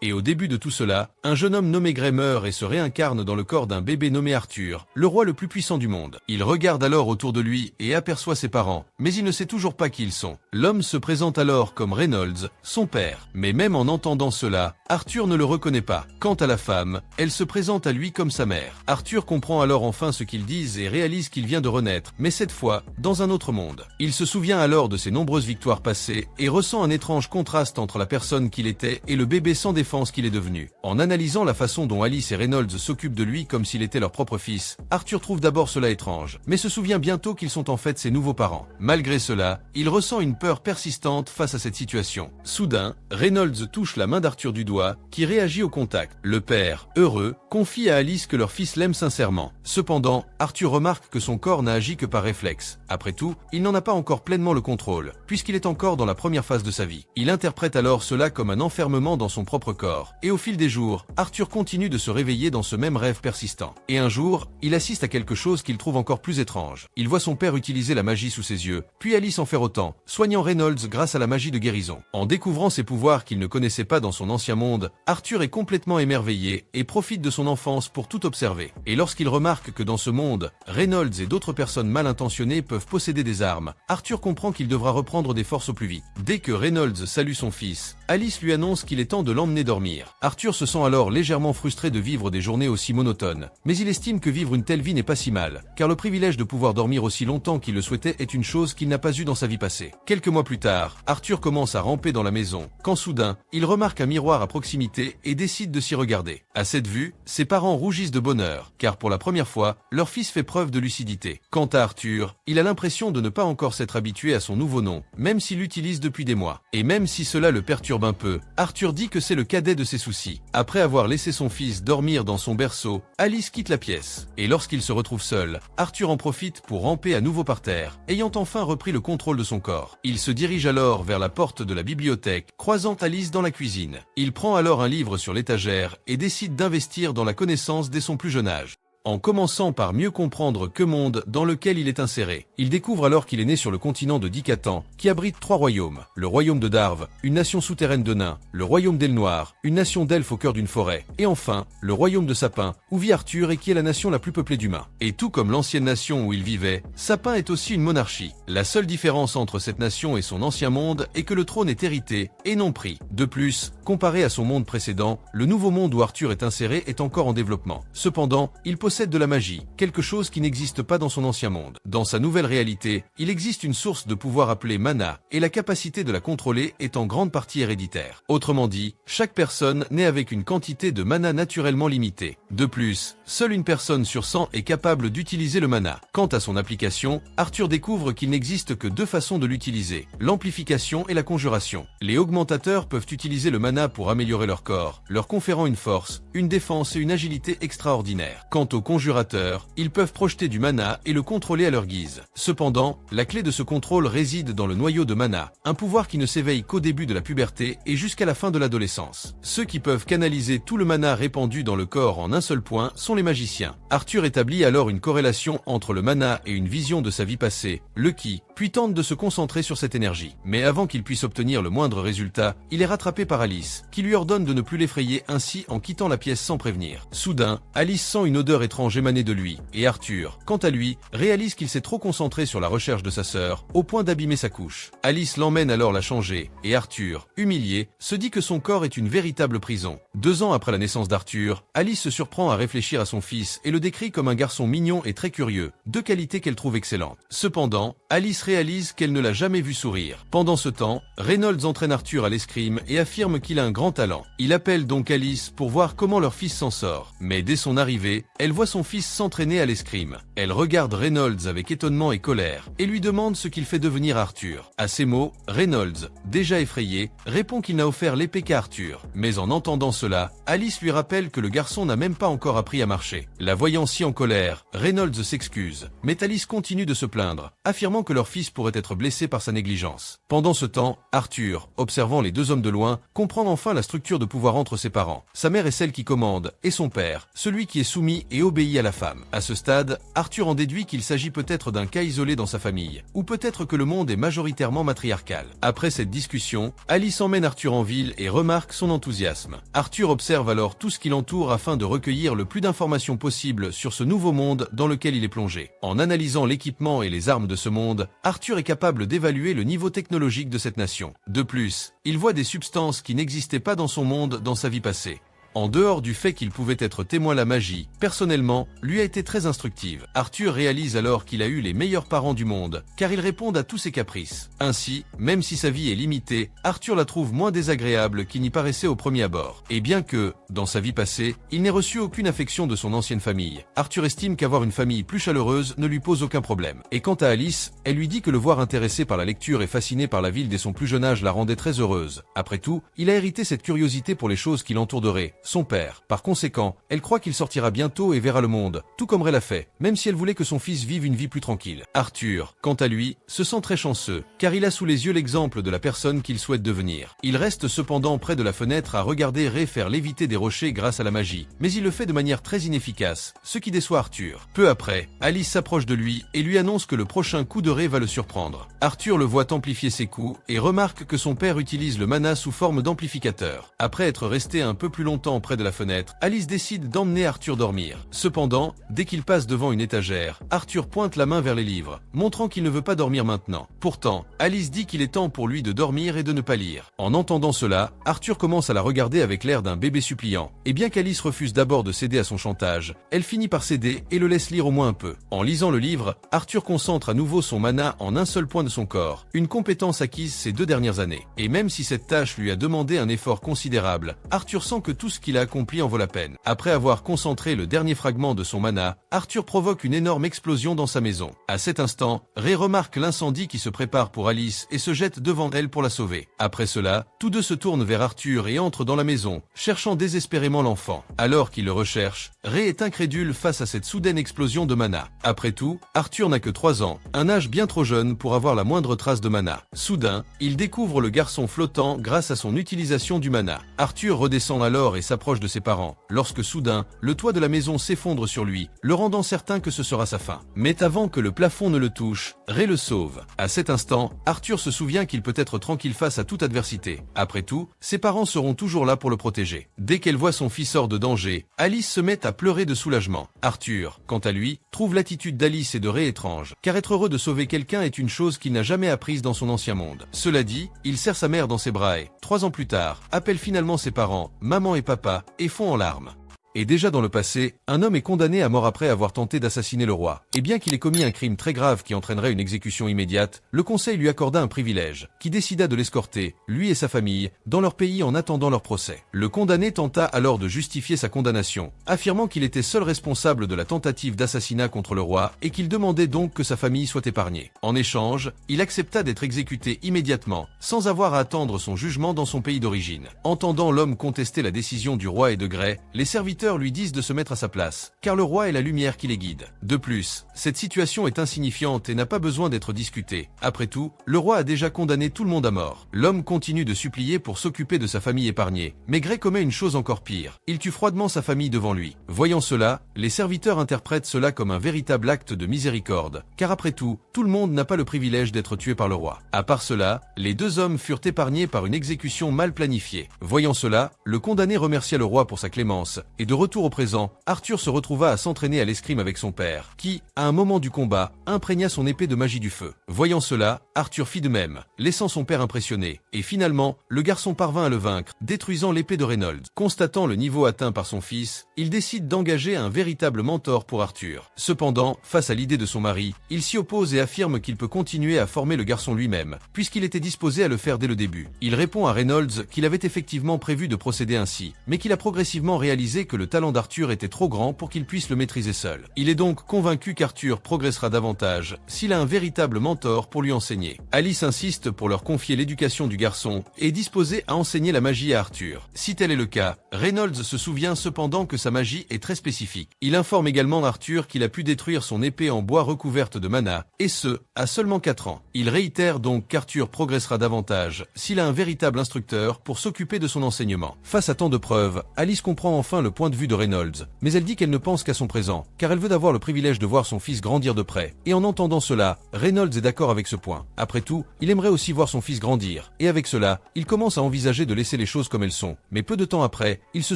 Et au début de tout cela, un jeune homme nommé Gray meurt et se réincarne dans le corps d'un bébé nommé Arthur, le roi le plus puissant du monde. Il regarde alors autour de lui et aperçoit ses parents, mais il ne sait toujours pas qui ils sont. L'homme se présente alors comme Reynolds, son père. Mais même en entendant cela, Arthur ne le reconnaît pas. Quant à la femme, elle se présente à lui comme sa mère. Arthur comprend alors enfin ce qu'ils disent et réalise qu'il vient de renaître, mais cette fois, dans un autre monde. Il se souvient alors de ses nombreuses victoires passées et ressent un étrange contraste entre la personne qu'il était et le bébé sans défense qu'il est devenu. En analysant la façon dont Alice et Reynolds s'occupent de lui comme s'il était leur propre fils, Arthur trouve d'abord cela étrange, mais se souvient bientôt qu'ils sont en fait ses nouveaux parents. Malgré cela, il ressent une peur persistante face à cette situation. Soudain, Reynolds touche la main d'Arthur du doigt, qui réagit au contact. Le père, heureux, confie à Alice que leur fils l'aime sincèrement. Cependant, Arthur remarque que son corps n'a agi que par réflexe. Après tout, il n'en a pas encore pleinement le contrôle, puisqu'il est encore dans la première phase de sa vie. Il interprète alors cela comme un enfermement dans son propre corps. Et au fil des jours, Arthur continue de se réveiller dans ce même rêve persistant. Et un jour, il assiste à quelque chose qu'il trouve encore plus étrange. Il voit son père utiliser la magie sous ses yeux, puis Alice en faire autant, soignant Reynolds grâce à la magie de guérison. En découvrant ses pouvoirs qu'il ne connaissait pas dans son ancien monde, Arthur est complètement émerveillé et profite de son enfance pour tout observer. Et lorsqu'il remarque que dans ce monde, Reynolds et d'autres personnes mal intentionnées peuvent posséder des armes, Arthur comprend qu'il devra reprendre des forces au plus vite. Dès que Reynolds salue son fils, Alice lui annonce qu'il est temps de l'emmener dormir. Arthur se sent alors légèrement frustré de vivre des journées aussi monotones, mais il estime que vivre une telle vie n'est pas si mal, car le privilège de pouvoir dormir aussi longtemps qu'il le souhaitait est une chose qu'il n'a pas eue dans sa vie passée. Quelques mois plus tard, Arthur commence à ramper dans la maison, quand soudain, il remarque un miroir à proximité et décide de s'y regarder. À cette vue, ses parents rougissent de bonheur, car pour la première fois, leur fils fait preuve de lucidité. Quant à Arthur, il a l'impression de ne pas encore s'être habitué à son nouveau nom, même s'il l'utilise depuis des mois. Et même si cela le perturbe un peu, Arthur dit que c'est le cadet de ses soucis. Après avoir laissé son fils dormir dans son berceau, Alice quitte la pièce. Et lorsqu'il se retrouve seul, Arthur en profite pour ramper à nouveau par terre, ayant enfin repris le contrôle de son corps. Il se dirige alors vers la porte de la bibliothèque, croisant Alice dans la cuisine. Il prend alors un livre sur l'étagère et décide d'investir dans la connaissance dès son plus jeune âge. En commençant par mieux comprendre que monde dans lequel il est inséré. Il découvre alors qu'il est né sur le continent de Dicatan, qui abrite 3 royaumes. Le royaume de Darve, une nation souterraine de nains, le royaume d'El Noir, une nation d'elfes au cœur d'une forêt, et enfin, le royaume de Sapin, où vit Arthur et qui est la nation la plus peuplée d'humains. Et tout comme l'ancienne nation où il vivait, Sapin est aussi une monarchie. La seule différence entre cette nation et son ancien monde est que le trône est hérité et non pris. De plus, comparé à son monde précédent, le nouveau monde où Arthur est inséré est encore en développement. Cependant, il possède de la magie, quelque chose qui n'existe pas dans son ancien monde. Dans sa nouvelle réalité, il existe une source de pouvoir appelée mana, et la capacité de la contrôler est en grande partie héréditaire. Autrement dit, chaque personne naît avec une quantité de mana naturellement limitée. De plus, seule une personne sur 100 est capable d'utiliser le mana. Quant à son application, Arthur découvre qu'il n'existe que 2 façons de l'utiliser, l'amplification et la conjuration. Les augmentateurs peuvent utiliser le mana pour améliorer leur corps, leur conférant une force, une défense et une agilité extraordinaires. Quant aux conjurateurs, ils peuvent projeter du mana et le contrôler à leur guise. Cependant, la clé de ce contrôle réside dans le noyau de mana, un pouvoir qui ne s'éveille qu'au début de la puberté et jusqu'à la fin de l'adolescence. Ceux qui peuvent canaliser tout le mana répandu dans le corps en un seul point sont les magiciens. Arthur établit alors une corrélation entre le mana et une vision de sa vie passée, le ki, puis tente de se concentrer sur cette énergie. Mais avant qu'il puisse obtenir le moindre résultat, il est rattrapé par Alice, qui lui ordonne de ne plus l'effrayer ainsi en quittant la pièce sans prévenir. Soudain, Alice sent une odeur étrange émaner de lui, et Arthur, quant à lui, réalise qu'il s'est trop concentré sur la recherche de sa sœur, au point d'abîmer sa couche. Alice l'emmène alors la changer, et Arthur, humilié, se dit que son corps est une véritable prison. 2 ans après la naissance d'Arthur, Alice se surprend à réfléchir à son fils et le décrit comme un garçon mignon et très curieux, 2 qualités qu'elle trouve excellentes. Cependant, Alice réalise qu'elle ne l'a jamais vu sourire. Pendant ce temps, Reynolds entraîne Arthur à l'escrime et affirme qu'il a un grand talent. Il appelle donc Alice pour voir comment leur fils s'en sort. Mais dès son arrivée, elle voit son fils s'entraîner à l'escrime. Elle regarde Reynolds avec étonnement et colère et lui demande ce qu'il fait devenir Arthur. À ces mots, Reynolds, déjà effrayé, répond qu'il n'a offert l'épée qu'à Arthur. Mais en entendant cela, Alice lui rappelle que le garçon n'a même pas encore appris à marcher. La voyant si en colère, Reynolds s'excuse. Mais Alice continue de se plaindre, affirmant que leur fils pourrait être blessé par sa négligence. Pendant ce temps, Arthur, observant les 2 hommes de loin, comprend enfin la structure de pouvoir entre ses parents. Sa mère est celle qui commande, et son père, celui qui est soumis et obéit à la femme. À ce stade, Arthur en déduit qu'il s'agit peut-être d'un cas isolé dans sa famille, ou peut-être que le monde est majoritairement matriarcal. Après cette discussion, Alice emmène Arthur en ville et remarque son enthousiasme. Arthur observe alors tout ce qui l'entoure afin de recueillir le plus d'informations possible sur ce nouveau monde dans lequel il est plongé. En analysant l'équipement et les armes de ce monde, Arthur est capable d'évaluer le niveau technologique de cette nation. De plus, il voit des substances qui n'existaient pas dans son monde dans sa vie passée. En dehors du fait qu'il pouvait être témoin, la magie, personnellement, lui a été très instructive. Arthur réalise alors qu'il a eu les meilleurs parents du monde, car ils répondent à tous ses caprices. Ainsi, même si sa vie est limitée, Arthur la trouve moins désagréable qu'il n'y paraissait au premier abord. Et bien que, dans sa vie passée, il n'ait reçu aucune affection de son ancienne famille, Arthur estime qu'avoir une famille plus chaleureuse ne lui pose aucun problème. Et quant à Alice, elle lui dit que le voir intéressé par la lecture et fasciné par la ville dès son plus jeune âge la rendait très heureuse. Après tout, il a hérité cette curiosité pour les choses qui l'entoureraient, son père. Par conséquent, elle croit qu'il sortira bientôt et verra le monde, tout comme Ray l'a fait, même si elle voulait que son fils vive une vie plus tranquille. Arthur, quant à lui, se sent très chanceux, car il a sous les yeux l'exemple de la personne qu'il souhaite devenir. Il reste cependant près de la fenêtre à regarder Ray faire léviter des rochers grâce à la magie, mais il le fait de manière très inefficace, ce qui déçoit Arthur. Peu après, Alice s'approche de lui et lui annonce que le prochain coup de Ray va le surprendre. Arthur le voit amplifier ses coups et remarque que son père utilise le mana sous forme d'amplificateur. Après être resté un peu plus longtemps près de la fenêtre, Alice décide d'emmener Arthur dormir. Cependant, dès qu'il passe devant une étagère, Arthur pointe la main vers les livres, montrant qu'il ne veut pas dormir maintenant. Pourtant, Alice dit qu'il est temps pour lui de dormir et de ne pas lire. En entendant cela, Arthur commence à la regarder avec l'air d'un bébé suppliant. Et bien qu'Alice refuse d'abord de céder à son chantage, elle finit par céder et le laisse lire au moins un peu. En lisant le livre, Arthur concentre à nouveau son mana en un seul point de son corps, une compétence acquise ces 2 dernières années. Et même si cette tâche lui a demandé un effort considérable, Arthur sent que tout ce qu'il a accompli en vaut la peine. Après avoir concentré le dernier fragment de son mana, Arthur provoque une énorme explosion dans sa maison. À cet instant, Ray remarque l'incendie qui se prépare pour Alice et se jette devant elle pour la sauver. Après cela, tous deux se tournent vers Arthur et entrent dans la maison, cherchant désespérément l'enfant. Alors qu'ils le recherchent, Ray est incrédule face à cette soudaine explosion de mana. Après tout, Arthur n'a que 3 ans, un âge bien trop jeune pour avoir la moindre trace de mana. Soudain, il découvre le garçon flottant grâce à son utilisation du mana. Arthur redescend alors et s'approche de ses parents, lorsque soudain, le toit de la maison s'effondre sur lui, le rendant certain que ce sera sa fin. Mais avant que le plafond ne le touche, Ray le sauve. À cet instant, Arthur se souvient qu'il peut être tranquille face à toute adversité. Après tout, ses parents seront toujours là pour le protéger. Dès qu'elle voit son fils hors de danger, Alice se met à pleurer de soulagement. Arthur, quant à lui, trouve l'attitude d'Alice et de Ray étrange, car être heureux de sauver quelqu'un est une chose qu'il n'a jamais apprise dans son ancien monde. Cela dit, il serre sa mère dans ses bras et, 3 ans plus tard, appelle finalement ses parents, maman et papa, et fond en larmes. Et déjà dans le passé, un homme est condamné à mort après avoir tenté d'assassiner le roi. Et bien qu'il ait commis un crime très grave qui entraînerait une exécution immédiate, le conseil lui accorda un privilège, qui décida de l'escorter, lui et sa famille, dans leur pays en attendant leur procès. Le condamné tenta alors de justifier sa condamnation, affirmant qu'il était seul responsable de la tentative d'assassinat contre le roi et qu'il demandait donc que sa famille soit épargnée. En échange, il accepta d'être exécuté immédiatement, sans avoir à attendre son jugement dans son pays d'origine. Entendant l'homme contester la décision du roi et de Grey, les serviteurs lui disent de se mettre à sa place, car le roi est la lumière qui les guide. De plus, cette situation est insignifiante et n'a pas besoin d'être discutée. Après tout, le roi a déjà condamné tout le monde à mort. L'homme continue de supplier pour s'occuper de sa famille épargnée, mais Grey commet une chose encore pire. Il tue froidement sa famille devant lui. Voyant cela, les serviteurs interprètent cela comme un véritable acte de miséricorde, car après tout le monde n'a pas le privilège d'être tué par le roi. À part cela, les 2 hommes furent épargnés par une exécution mal planifiée. Voyant cela, le condamné remercia le roi pour sa clémence, et de retour au présent, Arthur se retrouva à s'entraîner à l'escrime avec son père, qui, à un moment du combat, imprégna son épée de magie du feu. Voyant cela, Arthur fit de même, laissant son père impressionné, et finalement, le garçon parvint à le vaincre, détruisant l'épée de Reynolds. Constatant le niveau atteint par son fils, il décide d'engager un véritable mentor pour Arthur. Cependant, face à l'idée de son mari, il s'y oppose et affirme qu'il peut continuer à former le garçon lui-même, puisqu'il était disposé à le faire dès le début. Il répond à Reynolds qu'il avait effectivement prévu de procéder ainsi, mais qu'il a progressivement réalisé que le talent d'Arthur était trop grand pour qu'il puisse le maîtriser seul. Il est donc convaincu qu'Arthur progressera davantage s'il a un véritable mentor pour lui enseigner. Alice insiste pour leur confier l'éducation du garçon et est disposée à enseigner la magie à Arthur. Si tel est le cas, Reynolds se souvient cependant que sa magie est très spécifique. Il informe également Arthur qu'il a pu détruire son épée en bois recouverte de mana, et ce, à seulement 4 ans. Il réitère donc qu'Arthur progressera davantage s'il a un véritable instructeur pour s'occuper de son enseignement. Face à tant de preuves, Alice comprend enfin le point point de vue de Reynolds, mais elle dit qu'elle ne pense qu'à son présent, car elle veut avoir le privilège de voir son fils grandir de près. Et en entendant cela, Reynolds est d'accord avec ce point. Après tout, il aimerait aussi voir son fils grandir. Et avec cela, il commence à envisager de laisser les choses comme elles sont. Mais peu de temps après, il se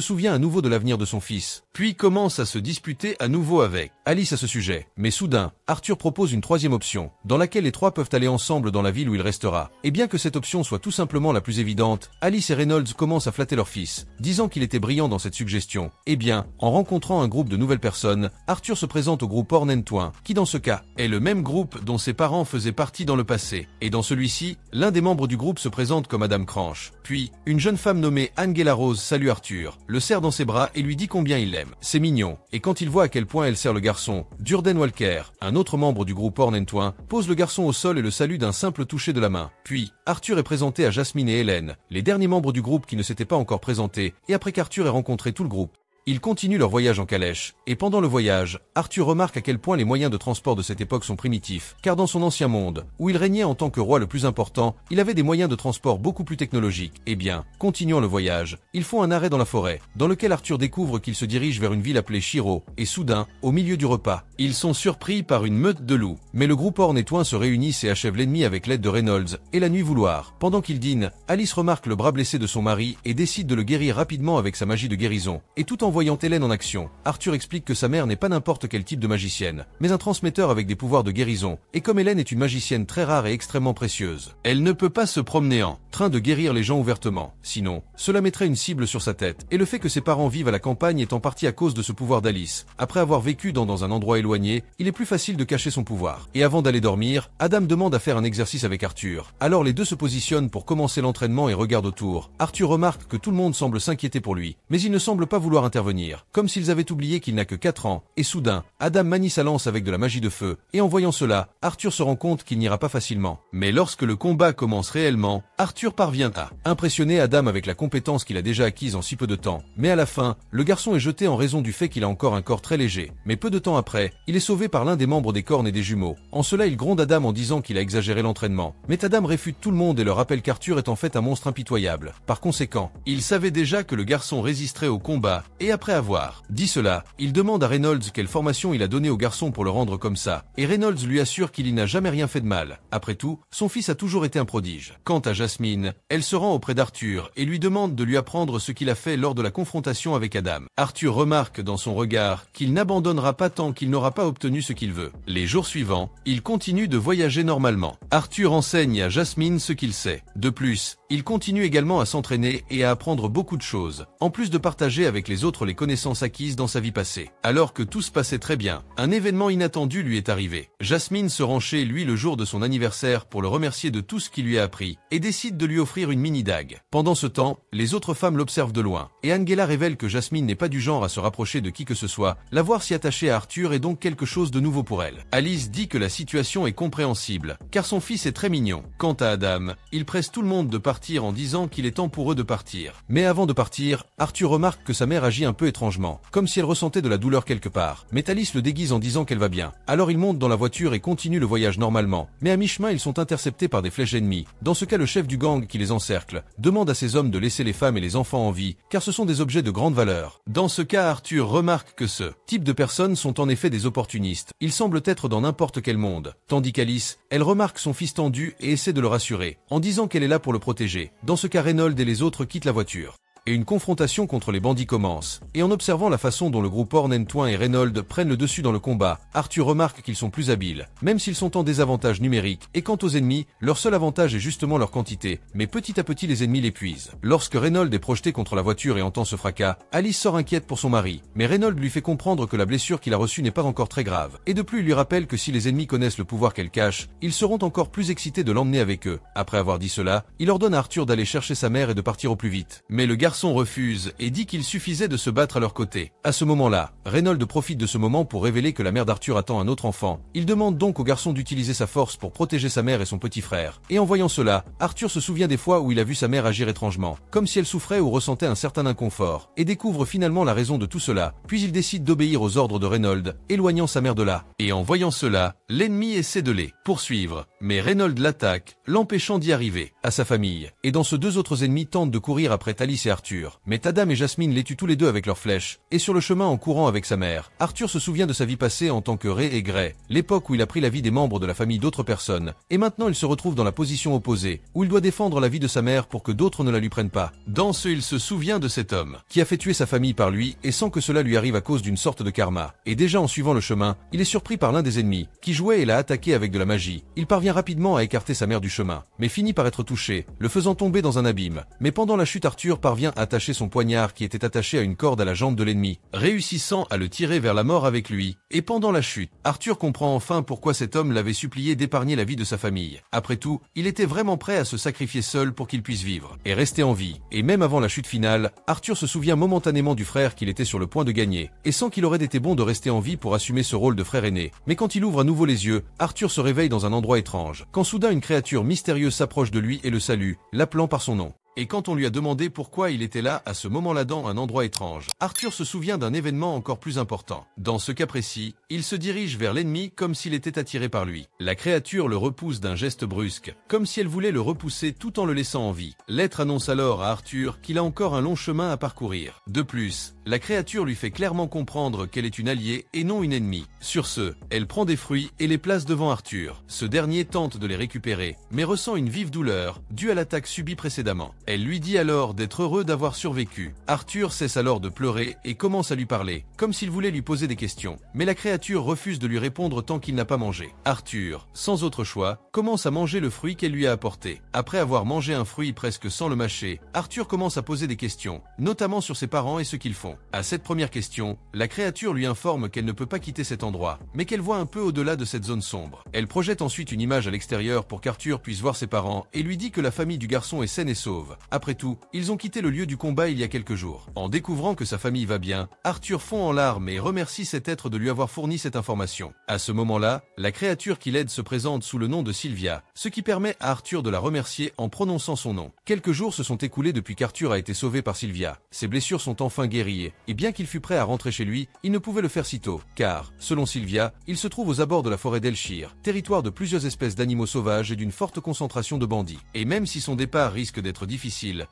souvient à nouveau de l'avenir de son fils. Puis commence à se disputer à nouveau avec Alice à ce sujet. Mais soudain, Arthur propose une troisième option, dans laquelle les trois peuvent aller ensemble dans la ville où il restera. Et bien que cette option soit tout simplement la plus évidente, Alice et Reynolds commencent à flatter leur fils, disant qu'il était brillant dans cette suggestion. Eh bien, en rencontrant un groupe de nouvelles personnes, Arthur se présente au groupe Ornentouin, qui dans ce cas, est le même groupe dont ses parents faisaient partie dans le passé. Et dans celui-ci, l'un des membres du groupe se présente comme Adam Cranch. Puis, une jeune femme nommée Angela Rose salue Arthur, le serre dans ses bras et lui dit combien il l'aime. C'est mignon. Et quand il voit à quel point elle serre le garçon, Durden Walker, un autre membre du groupe Ornentouin, pose le garçon au sol et le salue d'un simple toucher de la main. Puis, Arthur est présenté à Jasmine et Hélène, les derniers membres du groupe qui ne s'étaient pas encore présentés, et après qu'Arthur ait rencontré tout le groupe, ils continuent leur voyage en calèche, et pendant le voyage, Arthur remarque à quel point les moyens de transport de cette époque sont primitifs, car dans son ancien monde, où il régnait en tant que roi le plus important, il avait des moyens de transport beaucoup plus technologiques. Eh bien, continuant le voyage, ils font un arrêt dans la forêt, dans lequel Arthur découvre qu'il se dirige vers une ville appelée Shiro, et soudain, au milieu du repas, ils sont surpris par une meute de loups. Mais le groupe Ornentouin se réunissent et achève l'ennemi avec l'aide de Reynolds, et la nuit vouloir. Pendant qu'ils dînent, Alice remarque le bras blessé de son mari et décide de le guérir rapidement avec sa magie de guérison, et tout en voyant Hélène en action, Arthur explique que sa mère n'est pas n'importe quel type de magicienne, mais un transmetteur avec des pouvoirs de guérison, et comme Hélène est une magicienne très rare et extrêmement précieuse, elle ne peut pas se promener en train de guérir les gens ouvertement, sinon, cela mettrait une cible sur sa tête, et le fait que ses parents vivent à la campagne est en partie à cause de ce pouvoir d'Alice. Après avoir vécu dans un endroit éloigné, il est plus facile de cacher son pouvoir. Et avant d'aller dormir, Adam demande à faire un exercice avec Arthur. Alors les deux se positionnent pour commencer l'entraînement et regardent autour. Arthur remarque que tout le monde semble s'inquiéter pour lui, mais il ne semble pas vouloir intervenir, comme s'ils avaient oublié qu'il n'a que 4 ans, et soudain, Adam manie sa lance avec de la magie de feu, et en voyant cela, Arthur se rend compte qu'il n'ira pas facilement. Mais lorsque le combat commence réellement, Arthur parvient à impressionner Adam avec la compétence qu'il a déjà acquise en si peu de temps. Mais à la fin, le garçon est jeté en raison du fait qu'il a encore un corps très léger. Mais peu de temps après, il est sauvé par l'un des membres des cornes et des jumeaux. En cela, il gronde Adam en disant qu'il a exagéré l'entraînement. Mais Adam réfute tout le monde et leur rappelle qu'Arthur est en fait un monstre impitoyable. Par conséquent, il savait déjà que le garçon résisterait au combat, et après avoir dit cela, il demande à Reynolds quelle formation il a donnée au garçon pour le rendre comme ça, et Reynolds lui assure qu'il n'a jamais rien fait de mal. Après tout, son fils a toujours été un prodige. Quant à Jasmine, elle se rend auprès d'Arthur et lui demande de lui apprendre ce qu'il a fait lors de la confrontation avec Adam. Arthur remarque dans son regard qu'il n'abandonnera pas tant qu'il n'aura pas obtenu ce qu'il veut. Les jours suivants, il continue de voyager normalement. Arthur enseigne à Jasmine ce qu'il sait. De plus, il continue également à s'entraîner et à apprendre beaucoup de choses, en plus de partager avec les autres les connaissances acquises dans sa vie passée. Alors que tout se passait très bien, un événement inattendu lui est arrivé. Jasmine se rend chez lui le jour de son anniversaire pour le remercier de tout ce qu'il lui a appris, et décide de lui offrir une mini-dague. Pendant ce temps, les autres femmes l'observent de loin, et Angela révèle que Jasmine n'est pas du genre à se rapprocher de qui que ce soit. La voir s'y attacher à Arthur est donc quelque chose de nouveau pour elle. Alice dit que la situation est compréhensible, car son fils est très mignon. Quant à Adam, il presse tout le monde de partir en disant qu'il est temps pour eux de partir. Mais avant de partir, Arthur remarque que sa mère agit un peu étrangement, comme si elle ressentait de la douleur quelque part. Mais Alice le déguise en disant qu'elle va bien. Alors ils montent dans la voiture et continuent le voyage normalement. Mais à mi-chemin, ils sont interceptés par des flèches ennemies. Dans ce cas, le chef du gang qui les encercle demande à ses hommes de laisser les femmes et les enfants en vie, car ce sont des objets de grande valeur. Dans ce cas, Arthur remarque que ce type de personnes sont en effet des opportunistes. Ils semblent être dans n'importe quel monde. Tandis qu'Alice, elle remarque son fils tendu et essaie de le rassurer, en disant qu'elle est là pour le protéger. Dans ce cas, Reynolds et les autres quittent la voiture. Et une confrontation contre les bandits commence. Et en observant la façon dont le groupe Ornentouin et Reynolds prennent le dessus dans le combat, Arthur remarque qu'ils sont plus habiles, même s'ils sont en désavantage numérique. Et quant aux ennemis, leur seul avantage est justement leur quantité, mais petit à petit les ennemis l'épuisent. Lorsque Reynolds est projeté contre la voiture et entend ce fracas, Alice sort inquiète pour son mari, mais Reynolds lui fait comprendre que la blessure qu'il a reçue n'est pas encore très grave. Et de plus, il lui rappelle que si les ennemis connaissent le pouvoir qu'elle cache, ils seront encore plus excités de l'emmener avec eux. Après avoir dit cela, il ordonne à Arthur d'aller chercher sa mère et de partir au plus vite. Mais le garçon refuse et dit qu'il suffisait de se battre à leur côté. À ce moment-là, Reynolds profite de ce moment pour révéler que la mère d'Arthur attend un autre enfant. Il demande donc au garçon d'utiliser sa force pour protéger sa mère et son petit frère. Et en voyant cela, Arthur se souvient des fois où il a vu sa mère agir étrangement, comme si elle souffrait ou ressentait un certain inconfort, et découvre finalement la raison de tout cela. Puis il décide d'obéir aux ordres de Reynolds, éloignant sa mère de là. Et en voyant cela, l'ennemi essaie de les poursuivre, mais Reynolds l'attaque, l'empêchant d'y arriver à sa famille. Et dans ce deux autres ennemis tentent de courir après Alice et Arthur. Arthur. Mais Tadam et Jasmine les tuent tous les deux avec leurs flèches, et sur le chemin en courant avec sa mère, Arthur se souvient de sa vie passée en tant que Ray et Gray, l'époque où il a pris la vie des membres de la famille d'autres personnes, et maintenant il se retrouve dans la position opposée, où il doit défendre la vie de sa mère pour que d'autres ne la lui prennent pas. Dans ce, il se souvient de cet homme, qui a fait tuer sa famille par lui, et sans que cela lui arrive à cause d'une sorte de karma. Et déjà en suivant le chemin, il est surpris par l'un des ennemis, qui jouait et l'a attaqué avec de la magie. Il parvient rapidement à écarter sa mère du chemin, mais finit par être touché, le faisant tomber dans un abîme. Mais pendant la chute, Arthur parvient à attacher son poignard qui était attaché à une corde à la jambe de l'ennemi, réussissant à le tirer vers la mort avec lui. Et pendant la chute, Arthur comprend enfin pourquoi cet homme l'avait supplié d'épargner la vie de sa famille. Après tout, il était vraiment prêt à se sacrifier seul pour qu'il puisse vivre et rester en vie. Et même avant la chute finale, Arthur se souvient momentanément du frère qu'il était sur le point de gagner, et sent qu'il aurait été bon de rester en vie pour assumer ce rôle de frère aîné. Mais quand il ouvre à nouveau les yeux, Arthur se réveille dans un endroit étrange, quand soudain une créature mystérieuse s'approche de lui et le salue, l'appelant par son nom. Et quand on lui a demandé pourquoi il était là à ce moment-là dans un endroit étrange, Arthur se souvient d'un événement encore plus important. Dans ce cas précis, il se dirige vers l'ennemi comme s'il était attiré par lui. La créature le repousse d'un geste brusque, comme si elle voulait le repousser tout en le laissant en vie. L'être annonce alors à Arthur qu'il a encore un long chemin à parcourir. De plus, la créature lui fait clairement comprendre qu'elle est une alliée et non une ennemie. Sur ce, elle prend des fruits et les place devant Arthur. Ce dernier tente de les récupérer, mais ressent une vive douleur, due à l'attaque subie précédemment. Elle lui dit alors d'être heureux d'avoir survécu. Arthur cesse alors de pleurer et commence à lui parler, comme s'il voulait lui poser des questions. Mais la créature refuse de lui répondre tant qu'il n'a pas mangé. Arthur, sans autre choix, commence à manger le fruit qu'elle lui a apporté. Après avoir mangé un fruit presque sans le mâcher, Arthur commence à poser des questions, notamment sur ses parents et ce qu'ils font. À cette première question, la créature lui informe qu'elle ne peut pas quitter cet endroit, mais qu'elle voit un peu au-delà de cette zone sombre. Elle projette ensuite une image à l'extérieur pour qu'Arthur puisse voir ses parents et lui dit que la famille du garçon est saine et sauve. Après tout, ils ont quitté le lieu du combat il y a quelques jours. En découvrant que sa famille va bien, Arthur fond en larmes et remercie cet être de lui avoir fourni cette information. À ce moment-là, la créature qui l'aide se présente sous le nom de Sylvia, ce qui permet à Arthur de la remercier en prononçant son nom. Quelques jours se sont écoulés depuis qu'Arthur a été sauvé par Sylvia. Ses blessures sont enfin guéries, et bien qu'il fût prêt à rentrer chez lui, il ne pouvait le faire si tôt, car, selon Sylvia, il se trouve aux abords de la forêt d'Elshire, territoire de plusieurs espèces d'animaux sauvages et d'une forte concentration de bandits. Et même si son départ risque d'être difficile,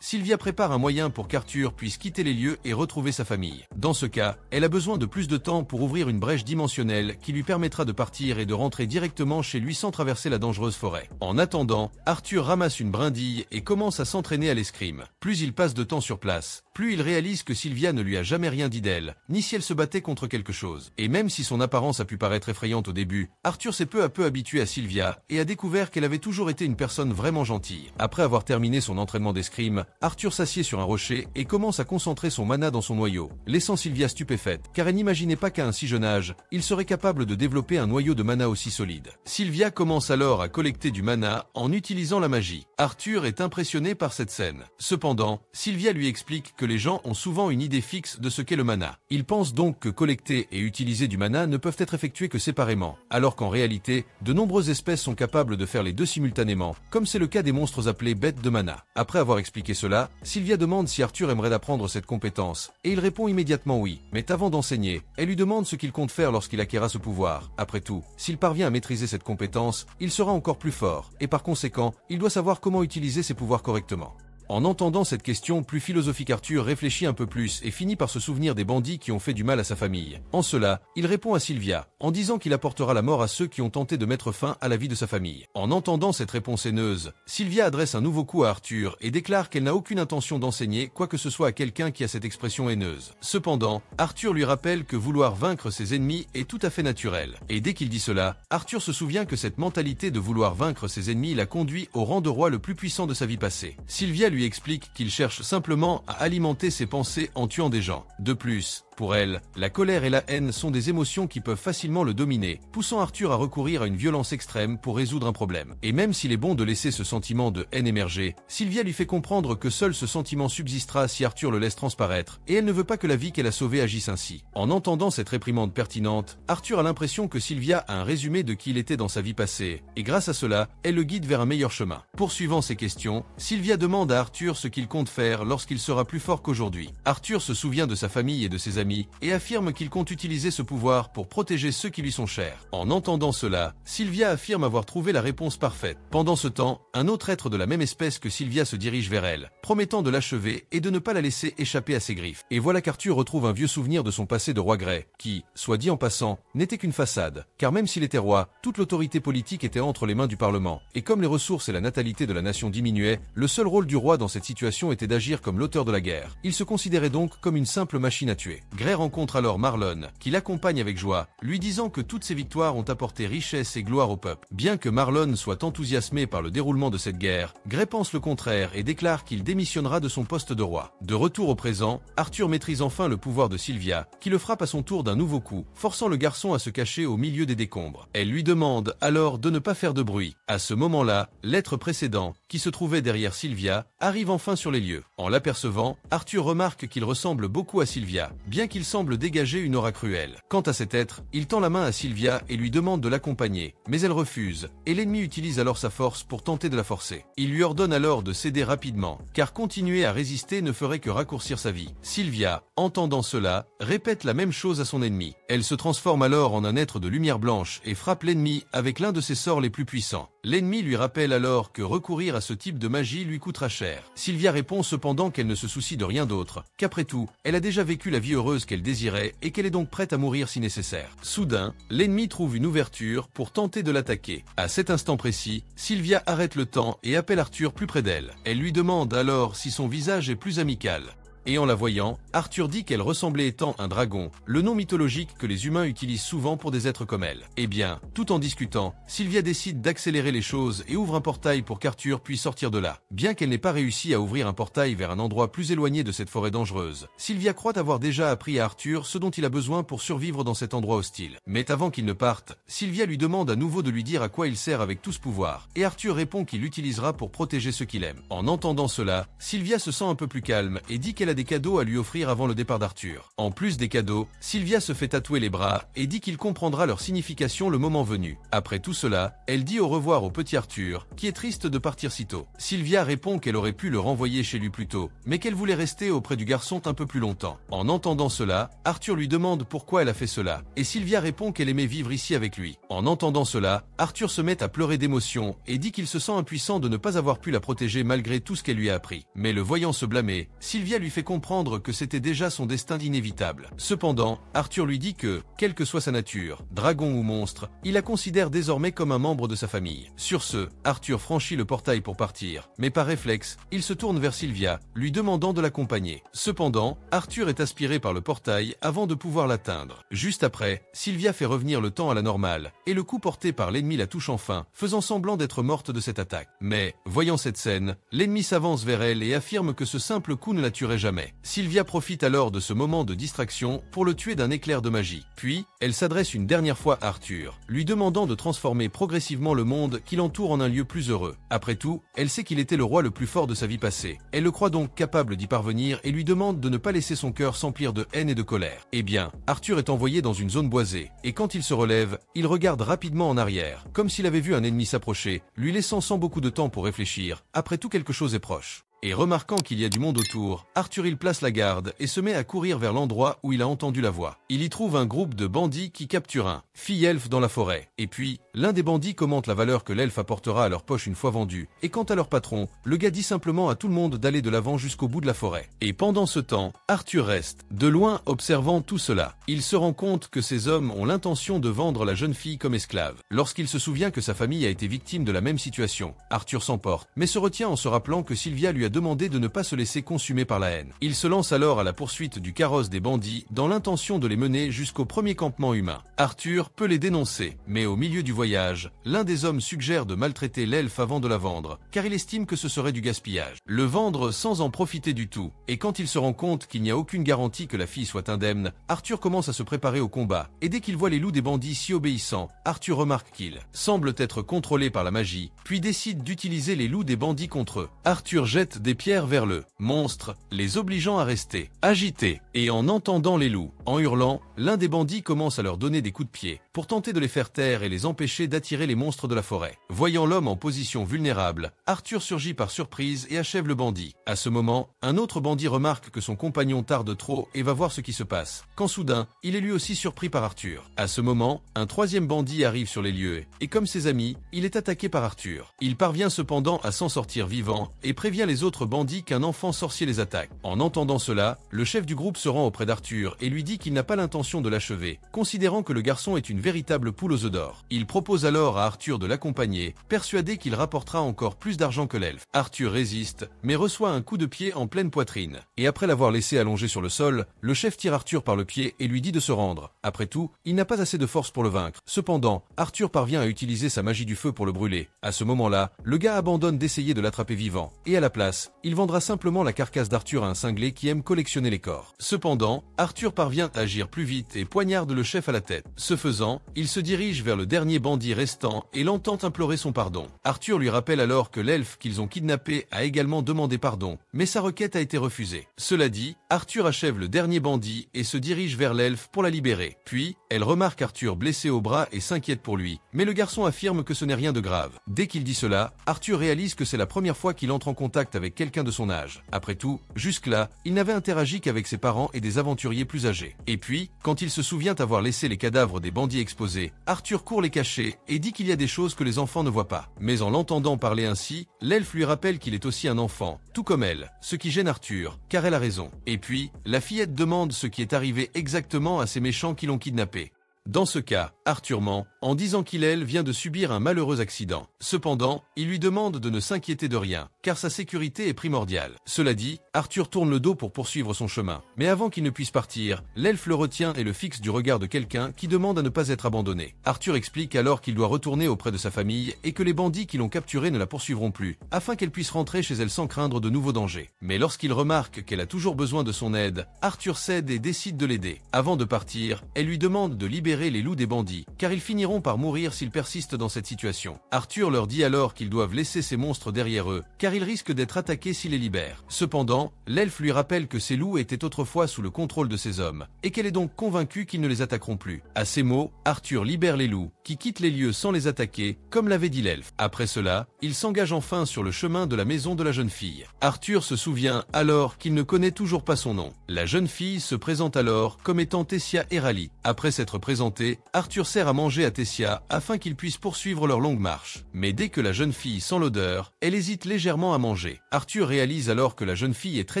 Sylvia prépare un moyen pour qu'Arthur puisse quitter les lieux et retrouver sa famille. Dans ce cas, elle a besoin de plus de temps pour ouvrir une brèche dimensionnelle qui lui permettra de partir et de rentrer directement chez lui sans traverser la dangereuse forêt. En attendant, Arthur ramasse une brindille et commence à s'entraîner à l'escrime. Plus il passe de temps sur place, plus il réalise que Sylvia ne lui a jamais rien dit d'elle, ni si elle se battait contre quelque chose. Et même si son apparence a pu paraître effrayante au début, Arthur s'est peu à peu habitué à Sylvia et a découvert qu'elle avait toujours été une personne vraiment gentille. Après avoir terminé son entraînement d'escrime, Arthur s'assied sur un rocher et commence à concentrer son mana dans son noyau, laissant Sylvia stupéfaite, car elle n'imaginait pas qu'à un si jeune âge, il serait capable de développer un noyau de mana aussi solide. Sylvia commence alors à collecter du mana en utilisant la magie. Arthur est impressionné par cette scène. Cependant, Sylvia lui explique que les gens ont souvent une idée fixe de ce qu'est le mana. Ils pensent donc que collecter et utiliser du mana ne peuvent être effectués que séparément, alors qu'en réalité, de nombreuses espèces sont capables de faire les deux simultanément, comme c'est le cas des monstres appelés bêtes de mana. Après avoir expliqué cela, Sylvia demande si Arthur aimerait apprendre cette compétence, et il répond immédiatement oui. Mais avant d'enseigner, elle lui demande ce qu'il compte faire lorsqu'il acquérera ce pouvoir. Après tout, s'il parvient à maîtriser cette compétence, il sera encore plus fort, et par conséquent, il doit savoir comment utiliser ses pouvoirs correctement. En entendant cette question plus philosophique, Arthur réfléchit un peu plus et finit par se souvenir des bandits qui ont fait du mal à sa famille. En cela, il répond à Sylvia, en disant qu'il apportera la mort à ceux qui ont tenté de mettre fin à la vie de sa famille. En entendant cette réponse haineuse, Sylvia adresse un nouveau coup à Arthur et déclare qu'elle n'a aucune intention d'enseigner quoi que ce soit à quelqu'un qui a cette expression haineuse. Cependant, Arthur lui rappelle que vouloir vaincre ses ennemis est tout à fait naturel. Et dès qu'il dit cela, Arthur se souvient que cette mentalité de vouloir vaincre ses ennemis l'a conduit au rang de roi le plus puissant de sa vie passée. Sylvia lui explique qu'il cherche simplement à alimenter ses pensées en tuant des gens. De plus, pour elle, la colère et la haine sont des émotions qui peuvent facilement le dominer, poussant Arthur à recourir à une violence extrême pour résoudre un problème. Et même s'il est bon de laisser ce sentiment de haine émerger, Sylvia lui fait comprendre que seul ce sentiment subsistera si Arthur le laisse transparaître, et elle ne veut pas que la vie qu'elle a sauvée agisse ainsi. En entendant cette réprimande pertinente, Arthur a l'impression que Sylvia a un résumé de qui il était dans sa vie passée, et grâce à cela, elle le guide vers un meilleur chemin. Poursuivant ses questions, Sylvia demande à Arthur ce qu'il compte faire lorsqu'il sera plus fort qu'aujourd'hui. Arthur se souvient de sa famille et de ses amis amis et affirme qu'il compte utiliser ce pouvoir pour protéger ceux qui lui sont chers. En entendant cela, Sylvia affirme avoir trouvé la réponse parfaite. Pendant ce temps, un autre être de la même espèce que Sylvia se dirige vers elle, promettant de l'achever et de ne pas la laisser échapper à ses griffes. Et voilà qu'Arthur retrouve un vieux souvenir de son passé de roi grec, qui, soit dit en passant, n'était qu'une façade, car même s'il était roi, toute l'autorité politique était entre les mains du Parlement, et comme les ressources et la natalité de la nation diminuaient, le seul rôle du roi dans cette situation était d'agir comme l'auteur de la guerre. Il se considérait donc comme une simple machine à tuer. Gray rencontre alors Marlon, qui l'accompagne avec joie, lui disant que toutes ses victoires ont apporté richesse et gloire au peuple. Bien que Marlon soit enthousiasmé par le déroulement de cette guerre, Gray pense le contraire et déclare qu'il démissionnera de son poste de roi. De retour au présent, Arthur maîtrise enfin le pouvoir de Sylvia, qui le frappe à son tour d'un nouveau coup, forçant le garçon à se cacher au milieu des décombres. Elle lui demande alors de ne pas faire de bruit. À ce moment-là, l'être précédent, qui se trouvait derrière Sylvia, arrive enfin sur les lieux. En l'apercevant, Arthur remarque qu'il ressemble beaucoup à Sylvia, bien qu'il semble dégager une aura cruelle. Quant à cet être, il tend la main à Sylvia et lui demande de l'accompagner, mais elle refuse, et l'ennemi utilise alors sa force pour tenter de la forcer. Il lui ordonne alors de céder rapidement, car continuer à résister ne ferait que raccourcir sa vie. Sylvia, entendant cela, répète la même chose à son ennemi. Elle se transforme alors en un être de lumière blanche et frappe l'ennemi avec l'un de ses sorts les plus puissants. L'ennemi lui rappelle alors que recourir à ce type de magie lui coûtera cher. Sylvia répond cependant qu'elle ne se soucie de rien d'autre, qu'après tout, elle a déjà vécu la vie heureuse qu'elle désirait et qu'elle est donc prête à mourir si nécessaire. Soudain, l'ennemi trouve une ouverture pour tenter de l'attaquer. À cet instant précis, Sylvia arrête le temps et appelle Arthur plus près d'elle. Elle lui demande alors si son visage est plus amical. Et en la voyant, Arthur dit qu'elle ressemblait étant un dragon, le nom mythologique que les humains utilisent souvent pour des êtres comme elle. Eh bien, tout en discutant, Sylvia décide d'accélérer les choses et ouvre un portail pour qu'Arthur puisse sortir de là. Bien qu'elle n'ait pas réussi à ouvrir un portail vers un endroit plus éloigné de cette forêt dangereuse, Sylvia croit avoir déjà appris à Arthur ce dont il a besoin pour survivre dans cet endroit hostile. Mais avant qu'il ne parte, Sylvia lui demande à nouveau de lui dire à quoi il sert avec tout ce pouvoir, et Arthur répond qu'il l'utilisera pour protéger ceux qu'il aime. En entendant cela, Sylvia se sent un peu plus calme et dit qu'elle a des cadeaux à lui offrir avant le départ d'Arthur. En plus des cadeaux, Sylvia se fait tatouer les bras et dit qu'il comprendra leur signification le moment venu. Après tout cela, elle dit au revoir au petit Arthur, qui est triste de partir si tôt. Sylvia répond qu'elle aurait pu le renvoyer chez lui plus tôt, mais qu'elle voulait rester auprès du garçon un peu plus longtemps. En entendant cela, Arthur lui demande pourquoi elle a fait cela, et Sylvia répond qu'elle aimait vivre ici avec lui. En entendant cela, Arthur se met à pleurer d'émotion et dit qu'il se sent impuissant de ne pas avoir pu la protéger malgré tout ce qu'elle lui a appris. Mais le voyant se blâmer, Sylvia lui fait comprendre que c'était déjà son destin inévitable. Cependant, Arthur lui dit que, quelle que soit sa nature, dragon ou monstre, il la considère désormais comme un membre de sa famille. Sur ce, Arthur franchit le portail pour partir, mais par réflexe, il se tourne vers Sylvia, lui demandant de l'accompagner. Cependant, Arthur est aspiré par le portail avant de pouvoir l'atteindre. Juste après, Sylvia fait revenir le temps à la normale, et le coup porté par l'ennemi la touche enfin, faisant semblant d'être morte de cette attaque. Mais, voyant cette scène, l'ennemi s'avance vers elle et affirme que ce simple coup ne la tuerait jamais. Sylvia profite alors de ce moment de distraction pour le tuer d'un éclair de magie. Puis, elle s'adresse une dernière fois à Arthur, lui demandant de transformer progressivement le monde qui l'entoure en un lieu plus heureux. Après tout, elle sait qu'il était le roi le plus fort de sa vie passée. Elle le croit donc capable d'y parvenir et lui demande de ne pas laisser son cœur s'emplir de haine et de colère. Eh bien, Arthur est envoyé dans une zone boisée, et quand il se relève, il regarde rapidement en arrière, comme s'il avait vu un ennemi s'approcher, lui laissant sans beaucoup de temps pour réfléchir. Après tout, quelque chose est proche. Et remarquant qu'il y a du monde autour, Arthur il place la garde et se met à courir vers l'endroit où il a entendu la voix. Il y trouve un groupe de bandits qui capturent un fille-elfe dans la forêt. Et puis, l'un des bandits commente la valeur que l'elfe apportera à leur poche une fois vendu. Et quant à leur patron, le gars dit simplement à tout le monde d'aller de l'avant jusqu'au bout de la forêt. Et pendant ce temps, Arthur reste, de loin observant tout cela. Il se rend compte que ces hommes ont l'intention de vendre la jeune fille comme esclave. Lorsqu'il se souvient que sa famille a été victime de la même situation, Arthur s'emporte, mais se retient en se rappelant que Sylvia lui a demandé de ne pas se laisser consumer par la haine. Il se lance alors à la poursuite du carrosse des bandits dans l'intention de les mener jusqu'au premier campement humain. Arthur peut les dénoncer, mais au milieu du voyage, l'un des hommes suggère de maltraiter l'elfe avant de la vendre, car il estime que ce serait du gaspillage. Le vendre sans en profiter du tout, et quand il se rend compte qu'il n'y a aucune garantie que la fille soit indemne, Arthur commence à se préparer au combat, et dès qu'il voit les loups des bandits si obéissants, Arthur remarque qu'ils semblent être contrôlés par la magie, puis décide d'utiliser les loups des bandits contre eux. Arthur jette des pierres vers le monstre, les obligeant à rester agités. Et en entendant les loups, en hurlant, l'un des bandits commence à leur donner des coups de pied pour tenter de les faire taire et les empêcher d'attirer les monstres de la forêt. Voyant l'homme en position vulnérable, Arthur surgit par surprise et achève le bandit. À ce moment, un autre bandit remarque que son compagnon tarde trop et va voir ce qui se passe. Quand soudain, il est lui aussi surpris par Arthur. À ce moment, un troisième bandit arrive sur les lieux et comme ses amis, il est attaqué par Arthur. Il parvient cependant à s'en sortir vivant et prévient les autres bandits qu'un enfant sorcier les attaque. En entendant cela, le chef du groupe se rend auprès d'Arthur et lui dit qu'il n'a pas l'intention de l'achever, considérant que le garçon est une véritable poule aux œufs d'or. Il propose alors à Arthur de l'accompagner, persuadé qu'il rapportera encore plus d'argent que l'elfe. Arthur résiste, mais reçoit un coup de pied en pleine poitrine. Et après l'avoir laissé allongé sur le sol, le chef tire Arthur par le pied et lui dit de se rendre. Après tout, il n'a pas assez de force pour le vaincre. Cependant, Arthur parvient à utiliser sa magie du feu pour le brûler. À ce moment-là, le gars abandonne d'essayer de l'attraper vivant. Et à la place, il vendra simplement la carcasse d'Arthur à un cinglé qui aime collectionner les corps. Cependant, Arthur parvient à agir plus vite et poignarde le chef à la tête. Ce faisant, il se dirige vers le dernier bandit restant et l'entend implorer son pardon. Arthur lui rappelle alors que l'elfe qu'ils ont kidnappé a également demandé pardon, mais sa requête a été refusée. Cela dit, Arthur achève le dernier bandit et se dirige vers l'elfe pour la libérer. Puis, elle remarque Arthur blessé au bras et s'inquiète pour lui, mais le garçon affirme que ce n'est rien de grave. Dès qu'il dit cela, Arthur réalise que c'est la première fois qu'il entre en contact avec quelqu'un de son âge. Après tout, jusque-là, il n'avait interagi qu'avec ses parents et des aventuriers plus âgés. Et puis, quand il se souvient avoir laissé les cadavres des bandits exposés, Arthur court les cacher et dit qu'il y a des choses que les enfants ne voient pas. Mais en l'entendant parler ainsi, l'elfe lui rappelle qu'il est aussi un enfant, tout comme elle, ce qui gêne Arthur, car elle a raison. Et puis, la fillette demande ce qui est arrivé exactement à ces méchants qui l'ont kidnappé. Dans ce cas, Arthur ment, en disant qu'il vient de subir un malheureux accident. Cependant, il lui demande de ne s'inquiéter de rien, car sa sécurité est primordiale. Cela dit, Arthur tourne le dos pour poursuivre son chemin. Mais avant qu'il ne puisse partir, l'elfe le retient et le fixe du regard de quelqu'un qui demande à ne pas être abandonné. Arthur explique alors qu'il doit retourner auprès de sa famille et que les bandits qui l'ont capturé ne la poursuivront plus, afin qu'elle puisse rentrer chez elle sans craindre de nouveaux dangers. Mais lorsqu'il remarque qu'elle a toujours besoin de son aide, Arthur cède et décide de l'aider. Avant de partir, elle lui demande de libérer les loups des bandits, car ils finiront par mourir s'ils persistent dans cette situation. Arthur leur dit alors qu'ils doivent laisser ces monstres derrière eux, car ils risquent d'être attaqués s'ils les libèrent. Cependant, l'elfe lui rappelle que ces loups étaient autrefois sous le contrôle de ces hommes, et qu'elle est donc convaincue qu'ils ne les attaqueront plus. À ces mots, Arthur libère les loups, qui quittent les lieux sans les attaquer, comme l'avait dit l'elfe. Après cela, il s'engage enfin sur le chemin de la maison de la jeune fille. Arthur se souvient alors qu'il ne connaît toujours pas son nom. La jeune fille se présente alors comme étant Tessia Erali. Après s'être présentée, Arthur sert à manger à Tessia afin qu'ils puissent poursuivre leur longue marche. Mais dès que la jeune fille sent l'odeur, elle hésite légèrement à manger. Arthur réalise alors que la jeune fille est très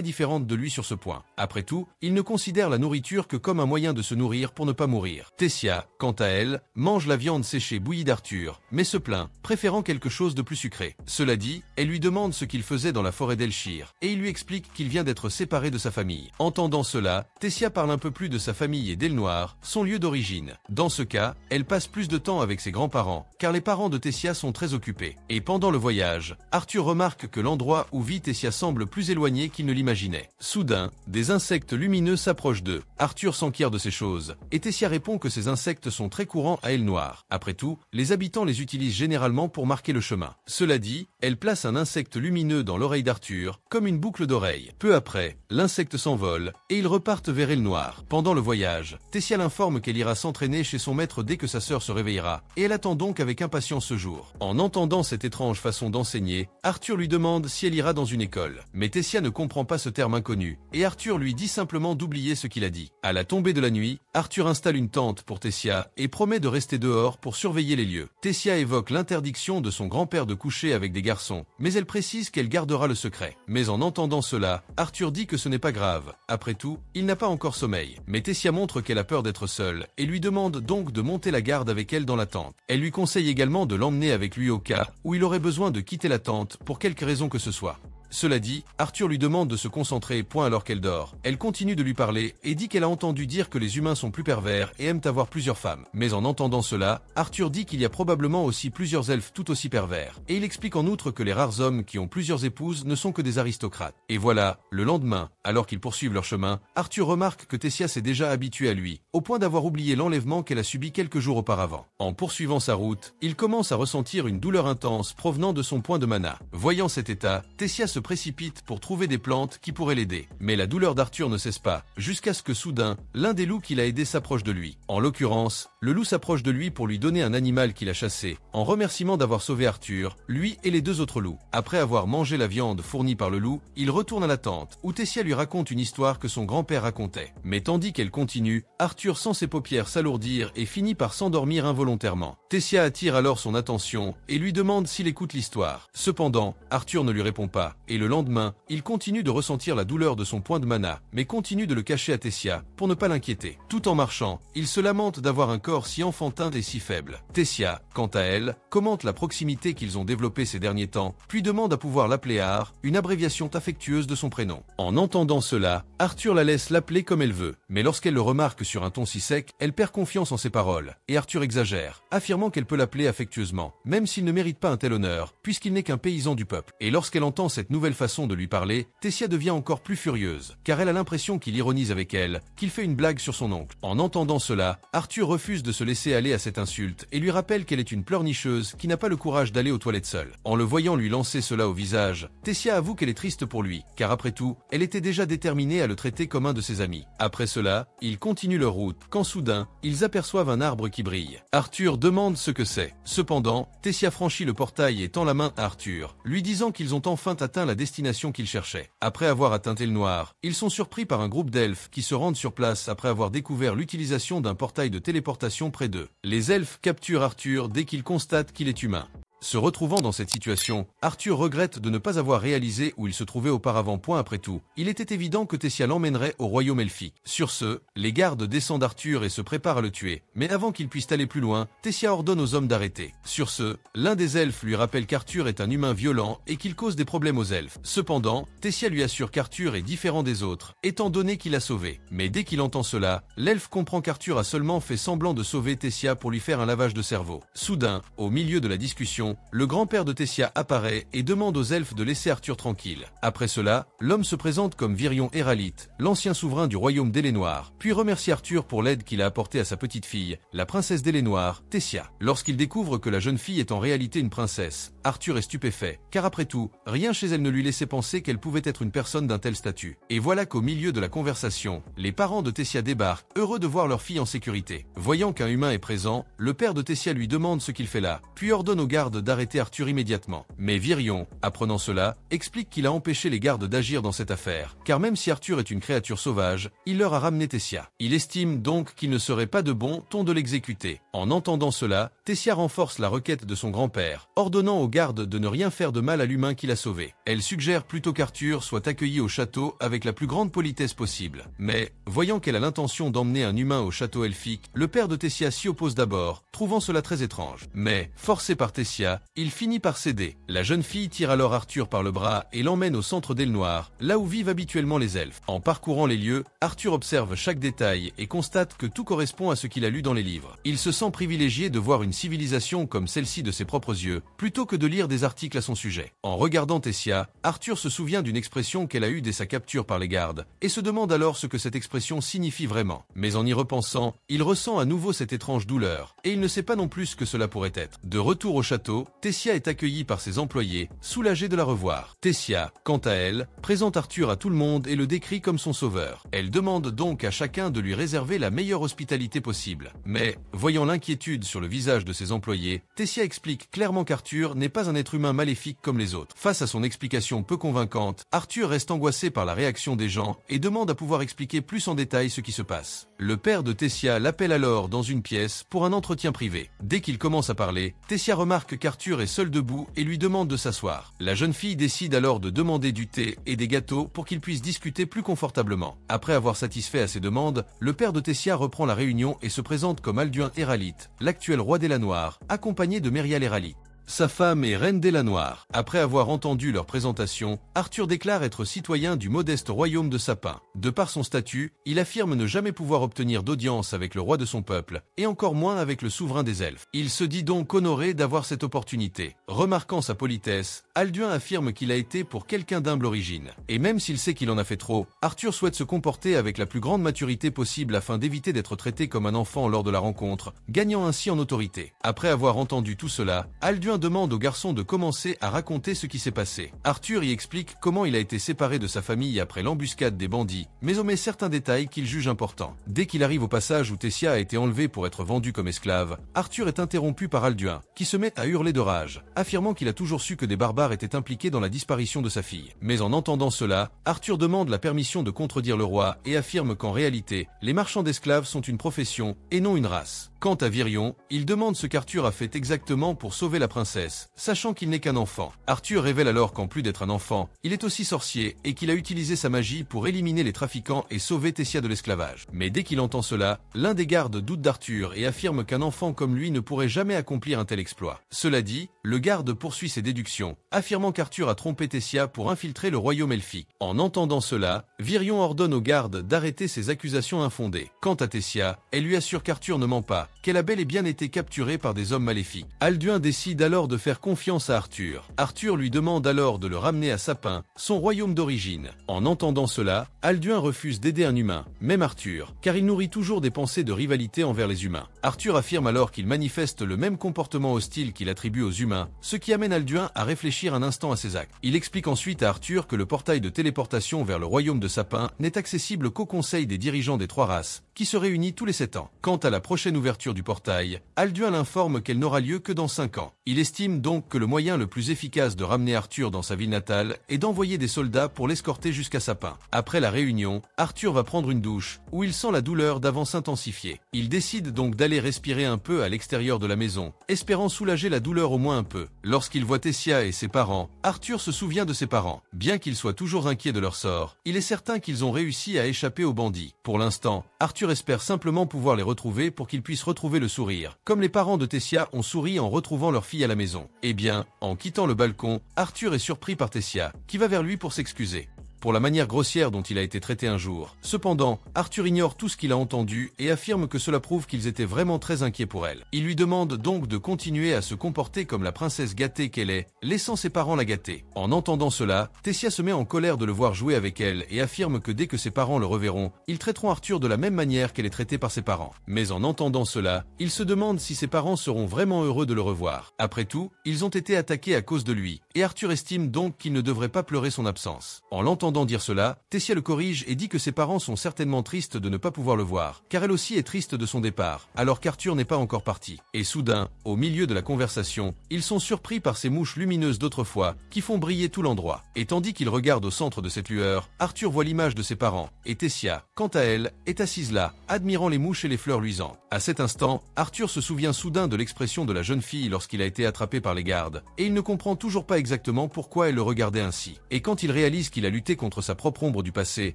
différente de lui sur ce point. Après tout, il ne considère la nourriture que comme un moyen de se nourrir pour ne pas mourir. Tessia, quant à elle, mange la viande séchée bouillie d'Arthur, mais se plaint, préférant quelque chose de plus sucré. Cela dit, elle lui demande ce qu'il faisait dans la forêt d'Elshir, et il lui explique qu'il vient d'être séparé de sa famille. Entendant cela, Tessia parle un peu plus de sa famille et d'Elnoir, son lieu d'origine. Dans ce cas, elle passe plus de temps avec ses grands-parents, car les parents de Tessia sont très occupés. Et pendant le voyage, Arthur remarque que l'endroit où vit Tessia semble plus éloigné qu'il ne l'imaginait. Soudain, des insectes lumineux s'approchent d'eux. Arthur s'enquiert de ces choses, et Tessia répond que ces insectes sont très courants à Elnoir. Après tout, les habitants les utilisent généralement pour marquer le chemin. Cela dit, elle place un insecte lumineux dans l'oreille d'Arthur, comme une boucle d'oreille. Peu après, l'insecte s'envole, et ils repartent vers Elnoir. Pendant le voyage, Tessia l'informe qu'elle ira s'entraîner chez son maître dès que sa sœur se réveillera, et elle attend donc avec impatience ce jour. En entendant cette étrange façon d'enseigner, Arthur lui demande si elle ira dans une école. Mais Tessia ne comprend pas ce terme inconnu, et Arthur lui dit simplement d'oublier ce qu'il a dit. À la tombée de la nuit, Arthur installe une tente pour Tessia et promet de rester dehors pour surveiller les lieux. Tessia évoque l'interdiction de son grand-père de coucher avec des garçons, mais elle précise qu'elle gardera le secret. Mais en entendant cela, Arthur dit que ce n'est pas grave. Après tout, il n'a pas encore sommeil. Mais Tessia montre qu'elle a peur d'être seule, et lui demande donc de monter la garde avec elle dans la tente. Elle lui conseille également de l'emmener avec lui au cas où il aurait besoin de quitter la tente pour quelque raison que ce soit. Cela dit, Arthur lui demande de se concentrer point alors qu'elle dort. Elle continue de lui parler et dit qu'elle a entendu dire que les humains sont plus pervers et aiment avoir plusieurs femmes. Mais en entendant cela, Arthur dit qu'il y a probablement aussi plusieurs elfes tout aussi pervers. Et il explique en outre que les rares hommes qui ont plusieurs épouses ne sont que des aristocrates. Et voilà, le lendemain, alors qu'ils poursuivent leur chemin, Arthur remarque que Tessia s'est déjà habituée à lui, au point d'avoir oublié l'enlèvement qu'elle a subi quelques jours auparavant. En poursuivant sa route, il commence à ressentir une douleur intense provenant de son point de mana. Voyant cet état, Tessia se précipite pour trouver des plantes qui pourraient l'aider. Mais la douleur d'Arthur ne cesse pas, jusqu'à ce que soudain, l'un des loups qui l'a aidé s'approche de lui. En l'occurrence, le loup s'approche de lui pour lui donner un animal qu'il a chassé, en remerciement d'avoir sauvé Arthur, lui et les deux autres loups. Après avoir mangé la viande fournie par le loup, il retourne à la tente, où Tessia lui raconte une histoire que son grand-père racontait. Mais tandis qu'elle continue, Arthur sent ses paupières s'alourdir et finit par s'endormir involontairement. Tessia attire alors son attention et lui demande s'il écoute l'histoire. Cependant, Arthur ne lui répond pas, et le lendemain, il continue de ressentir la douleur de son point de mana, mais continue de le cacher à Tessia, pour ne pas l'inquiéter. Tout en marchant, il se lamente d'avoir un corps si enfantin et si faible. Tessia, quant à elle, commente la proximité qu'ils ont développée ces derniers temps, puis demande à pouvoir l'appeler Ar, une abréviation affectueuse de son prénom. En entendant cela, Arthur la laisse l'appeler comme elle veut, mais lorsqu'elle le remarque sur un ton si sec, elle perd confiance en ses paroles, et Arthur exagère, affirmant qu'elle peut l'appeler affectueusement, même s'il ne mérite pas un tel honneur, puisqu'il n'est qu'un paysan du peuple. Et lorsqu'elle entend cette nouvelle façon de lui parler, Tessia devient encore plus furieuse, car elle a l'impression qu'il ironise avec elle, qu'il fait une blague sur son oncle. En entendant cela, Arthur refuse de se laisser aller à cette insulte, et lui rappelle qu'elle est une pleurnicheuse qui n'a pas le courage d'aller aux toilettes seule. En le voyant lui lancer cela au visage, Tessia avoue qu'elle est triste pour lui, car après tout, elle était déjà déterminée à le traiter comme un de ses amis. Après cela, ils continuent leur route, quand soudain, ils aperçoivent un arbre qui brille. Arthur demande ce que c'est. Cependant, Tessia franchit le portail et tend la main à Arthur, lui disant qu'ils ont enfin atteint la destination qu'ils cherchaient. Après avoir atteint le noir, ils sont surpris par un groupe d'elfes qui se rendent sur place après avoir découvert l'utilisation d'un portail de téléportation près d'eux. Les elfes capturent Arthur dès qu'ils constatent qu'il est humain. Se retrouvant dans cette situation, Arthur regrette de ne pas avoir réalisé où il se trouvait auparavant. Après tout, il était évident que Tessia l'emmènerait au royaume elfique. Sur ce, les gardes descendent Arthur et se préparent à le tuer. Mais avant qu'il puisse aller plus loin, Tessia ordonne aux hommes d'arrêter. Sur ce, l'un des elfes lui rappelle qu'Arthur est un humain violent et qu'il cause des problèmes aux elfes. Cependant, Tessia lui assure qu'Arthur est différent des autres, étant donné qu'il l'a sauvé. Mais dès qu'il entend cela, l'elfe comprend qu'Arthur a seulement fait semblant de sauver Tessia pour lui faire un lavage de cerveau. Soudain, au milieu de la discussion, le grand-père de Tessia apparaît et demande aux elfes de laisser Arthur tranquille. Après cela, l'homme se présente comme Virion Héralite, l'ancien souverain du royaume d'Elénoir, puis remercie Arthur pour l'aide qu'il a apportée à sa petite fille, la princesse d'Elénoir, Tessia. Lorsqu'il découvre que la jeune fille est en réalité une princesse, Arthur est stupéfait, car après tout, rien chez elle ne lui laissait penser qu'elle pouvait être une personne d'un tel statut. Et voilà qu'au milieu de la conversation, les parents de Tessia débarquent, heureux de voir leur fille en sécurité. Voyant qu'un humain est présent, le père de Tessia lui demande ce qu'il fait là, puis ordonne aux gardes d'arrêter Arthur immédiatement. Mais Virion, apprenant cela, explique qu'il a empêché les gardes d'agir dans cette affaire, car même si Arthur est une créature sauvage, il leur a ramené Tessia. Il estime donc qu'il ne serait pas de bon ton de l'exécuter. En entendant cela, Tessia renforce la requête de son grand-père, ordonnant aux gardes de ne rien faire de mal à l'humain qu'il a sauvé. Elle suggère plutôt qu'Arthur soit accueilli au château avec la plus grande politesse possible. Mais, voyant qu'elle a l'intention d'emmener un humain au château elfique, le père de Tessia s'y oppose d'abord, trouvant cela très étrange. Mais, forcé par Tessia, il finit par céder. La jeune fille tire alors Arthur par le bras et l'emmène au centre d'Elnoir, là où vivent habituellement les elfes. En parcourant les lieux, Arthur observe chaque détail et constate que tout correspond à ce qu'il a lu dans les livres. Il se sent privilégié de voir une civilisation comme celle-ci de ses propres yeux, plutôt que de lire des articles à son sujet. En regardant Tessia, Arthur se souvient d'une expression qu'elle a eue dès sa capture par les gardes, et se demande alors ce que cette expression signifie vraiment. Mais en y repensant, il ressent à nouveau cette étrange douleur, et il ne sait pas non plus ce que cela pourrait être. De retour au château, Tessia est accueillie par ses employés, soulagée de la revoir. Tessia, quant à elle, présente Arthur à tout le monde et le décrit comme son sauveur. Elle demande donc à chacun de lui réserver la meilleure hospitalité possible. Mais, voyant l'inquiétude sur le visage de ses employés, Tessia explique clairement qu'Arthur n'est pas un être humain maléfique comme les autres. Face à son explication peu convaincante, Arthur reste angoissé par la réaction des gens et demande à pouvoir expliquer plus en détail ce qui se passe. Le père de Tessia l'appelle alors dans une pièce pour un entretien privé. Dès qu'il commence à parler, Tessia remarque qu'Arthur est seul debout et lui demande de s'asseoir. La jeune fille décide alors de demander du thé et des gâteaux pour qu'ils puissent discuter plus confortablement. Après avoir satisfait à ses demandes, le père de Tessia reprend la réunion et se présente comme Alduin Héralite, l'actuel roi d'Elanoir, accompagné de Merial Héralite. Sa femme est reine d'Elanoir. Après avoir entendu leur présentation, Arthur déclare être citoyen du modeste royaume de Sapin. De par son statut, il affirme ne jamais pouvoir obtenir d'audience avec le roi de son peuple, et encore moins avec le souverain des elfes. Il se dit donc honoré d'avoir cette opportunité. Remarquant sa politesse, Alduin affirme qu'il a été pour quelqu'un d'humble origine. Et même s'il sait qu'il en a fait trop, Arthur souhaite se comporter avec la plus grande maturité possible afin d'éviter d'être traité comme un enfant lors de la rencontre, gagnant ainsi en autorité. Après avoir entendu tout cela, Alduin Arduin demande au garçon de commencer à raconter ce qui s'est passé. Arthur y explique comment il a été séparé de sa famille après l'embuscade des bandits, mais omet certains détails qu'il juge importants. Dès qu'il arrive au passage où Tessia a été enlevée pour être vendue comme esclave, Arthur est interrompu par Arduin, qui se met à hurler de rage, affirmant qu'il a toujours su que des barbares étaient impliqués dans la disparition de sa fille. Mais en entendant cela, Arthur demande la permission de contredire le roi et affirme qu'en réalité, les marchands d'esclaves sont une profession et non une race. Quant à Virion, il demande ce qu'Arthur a fait exactement pour sauver la princesse, sachant qu'il n'est qu'un enfant. Arthur révèle alors qu'en plus d'être un enfant, il est aussi sorcier et qu'il a utilisé sa magie pour éliminer les trafiquants et sauver Tessia de l'esclavage. Mais dès qu'il entend cela, l'un des gardes doute d'Arthur et affirme qu'un enfant comme lui ne pourrait jamais accomplir un tel exploit. Cela dit, le garde poursuit ses déductions, affirmant qu'Arthur a trompé Tessia pour infiltrer le royaume elfique. En entendant cela, Virion ordonne au garde d'arrêter ces accusations infondées. Quant à Tessia, elle lui assure qu'Arthur ne ment pas, qu'elle a bel et bien été capturée par des hommes maléfiques. Alduin décide alors de faire confiance à Arthur. Arthur lui demande alors de le ramener à Sapin, son royaume d'origine. En entendant cela, Alduin refuse d'aider un humain, même Arthur, car il nourrit toujours des pensées de rivalité envers les humains. Arthur affirme alors qu'il manifeste le même comportement hostile qu'il attribue aux humains, ce qui amène Alduin à réfléchir un instant à ses actes. Il explique ensuite à Arthur que le portail de téléportation vers le royaume de Sapin n'est accessible qu'au conseil des dirigeants des 3 races, qui se réunit tous les 7 ans. Quant à la prochaine ouverture du portail, Alduin l'informe qu'elle n'aura lieu que dans 5 ans. Il estime donc que le moyen le plus efficace de ramener Arthur dans sa ville natale est d'envoyer des soldats pour l'escorter jusqu'à Sapin. Après la réunion, Arthur va prendre une douche, où il sent la douleur d'avant s'intensifier. Il décide donc d'aller respirer un peu à l'extérieur de la maison, espérant soulager la douleur au moins un peu. Lorsqu'il voit Tessia et ses parents, Arthur se souvient de ses parents. Bien qu'il soit toujours inquiet de leur sort, il est certain qu'ils ont réussi à échapper aux bandits. Pour l'instant, Arthur espère simplement pouvoir les retrouver pour qu'ils puissent retrouver le sourire, comme les parents de Tessia ont souri en retrouvant leur fille à la maison. Eh bien, en quittant le balcon, Arthur est surpris par Tessia, qui va vers lui pour s'excuser pour la manière grossière dont il a été traité un jour. Cependant, Arthur ignore tout ce qu'il a entendu et affirme que cela prouve qu'ils étaient vraiment très inquiets pour elle. Il lui demande donc de continuer à se comporter comme la princesse gâtée qu'elle est, laissant ses parents la gâter. En entendant cela, Tessia se met en colère de le voir jouer avec elle et affirme que dès que ses parents le reverront, ils traiteront Arthur de la même manière qu'elle est traitée par ses parents. Mais en entendant cela, il se demande si ses parents seront vraiment heureux de le revoir. Après tout, ils ont été attaqués à cause de lui, et Arthur estime donc qu'il ne devrait pas pleurer son absence. En l'entendant dire cela, Tessia le corrige et dit que ses parents sont certainement tristes de ne pas pouvoir le voir, car elle aussi est triste de son départ, alors qu'Arthur n'est pas encore parti. Et soudain, au milieu de la conversation, ils sont surpris par ces mouches lumineuses d'autrefois, qui font briller tout l'endroit. Et tandis qu'il regarde au centre de cette lueur, Arthur voit l'image de ses parents, et Tessia, quant à elle, est assise là, admirant les mouches et les fleurs luisantes. À cet instant, Arthur se souvient soudain de l'expression de la jeune fille lorsqu'il a été attrapé par les gardes, et il ne comprend toujours pas exactement pourquoi elle le regardait ainsi. Et quand il réalise qu'il a lutté contre sa propre ombre du passé,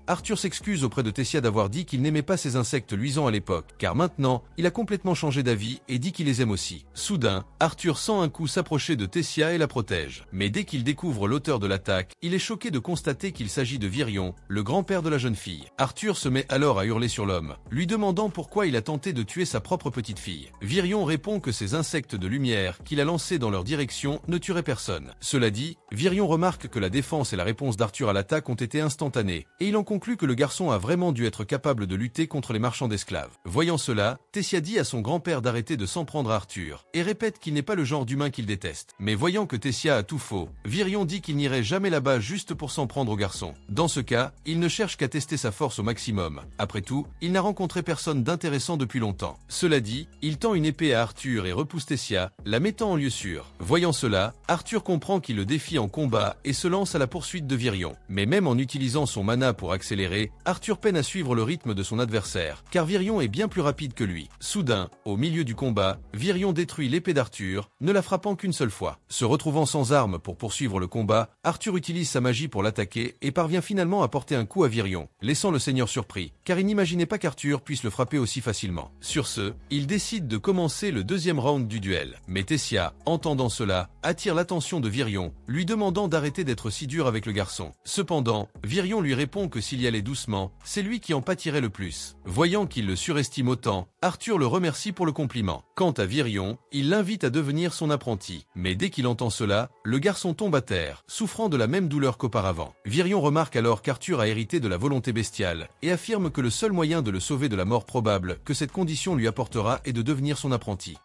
Arthur s'excuse auprès de Tessia d'avoir dit qu'il n'aimait pas ces insectes luisants à l'époque, car maintenant, il a complètement changé d'avis et dit qu'il les aime aussi. Soudain, Arthur sent un coup s'approcher de Tessia et la protège. Mais dès qu'il découvre l'auteur de l'attaque, il est choqué de constater qu'il s'agit de Virion, le grand-père de la jeune fille. Arthur se met alors à hurler sur l'homme, lui demandant pourquoi il a tenté de tuer sa propre petite fille. Virion répond que ces insectes de lumière qu'il a lancés dans leur direction ne tueraient personne. Cela dit, Virion remarque que la défense et la réponse d'Arthur à l'attaque ont été instantanées, et il en conclut que le garçon a vraiment dû être capable de lutter contre les marchands d'esclaves. Voyant cela, Tessia dit à son grand-père d'arrêter de s'en prendre à Arthur, et répète qu'il n'est pas le genre d'humain qu'il déteste. Mais voyant que Tessia a tout faux, Virion dit qu'il n'irait jamais là-bas juste pour s'en prendre au garçon. Dans ce cas, il ne cherche qu'à tester sa force au maximum. Après tout, il n'a rencontré personne d'intéressant depuis longtemps. Cela dit, il tend une épée à Arthur et repousse Tessia, la mettant en lieu sûr. Voyant cela, Arthur comprend qu'il le défie en combat et se lance à la poursuite de Virion. Mais même en utilisant son mana pour accélérer, Arthur peine à suivre le rythme de son adversaire, car Virion est bien plus rapide que lui. Soudain, au milieu du combat, Virion détruit l'épée d'Arthur, ne la frappant qu'une seule fois. Se retrouvant sans arme pour poursuivre le combat, Arthur utilise sa magie pour l'attaquer et parvient finalement à porter un coup à Virion, laissant le seigneur surpris, car il n'imaginait pas qu'Arthur puisse le frapper aussi facilement. Sur ce, il décide de commencer le deuxième round du duel. Mais Tessia, entendant cela, attire l'attention de Virion, lui demandant d'arrêter d'être si dur avec le garçon. Cependant, Virion lui répond que s'il y allait doucement, c'est lui qui en pâtirait le plus. Voyant qu'il le surestime autant, Arthur le remercie pour le compliment. Quant à Virion, il l'invite à devenir son apprenti. Mais dès qu'il entend cela, le garçon tombe à terre, souffrant de la même douleur qu'auparavant. Virion remarque alors qu'Arthur a hérité de la volonté bestiale, et affirme que le seul moyen de le sauver de la mort probable que cette condition lui apportera est de devenir son apprenti.